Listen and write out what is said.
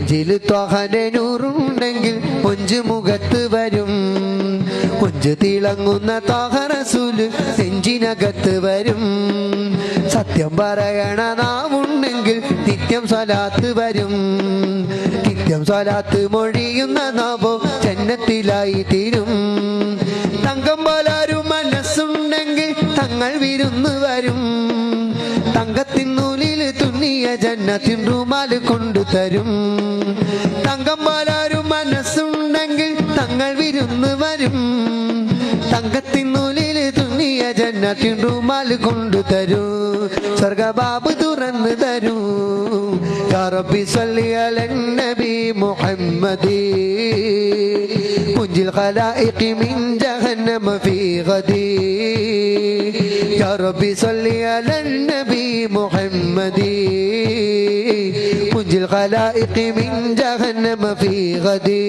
നെഞ്ചില് ത്വഹന്റെ നൂറുണ്ടെങ്കിൽ കൊഞ്ചു മുഖത്ത് വരും. കൊഞ്ച് തിളങ്ങുന്ന ത്വഹ റസൂല് നെഞ്ചിനകത്ത് വരും. സത്യം പറയണ നാവുണ്ടെങ്കിൽ നിത്യം സ്വലാത്ത് വരും. നിത്യം സ്വലാത്ത് മൊഴിയുന്ന നാവോ ജന്നത്തിലായി തീരും. തങ്കം പോലൊരു മനസ്സുണ്ടെങ്കിൽ തങ്ങൾ വിരുന്ന് വരും. തങ്കത്തിനൂലിൽ തുന്നിയ ജന്നത്തിൻ റുമാല് കൊണ്ടുതരും. തങ്കം പോലൊരു മനസ്സുണ്ടെങ്കിൽ തങ്ങൾ വിരുന്ന് വരും. തങ്കത്തിനൂലിൽ തുന്നിയ ജന്നത്തിൻ റുമാല് കൊണ്ടുതരൂ. സ്വർഗബാബ് തുറന്നു തരൂ. യാ റബ്ബി സ്വല്ലി അലൻ നബി മുഹമ്മദി മുൻജിൽ ഖലായിഖി മിൻ ജഹന്നമ ഫീ ഗദി. യാ റബ്ബി സ്വല്ലി അലൻ നബി മുഹമ്മദി മുൻജിൽ ഖലായിഖി മിൻ ജഹന്നമ ഫീ ഗദി.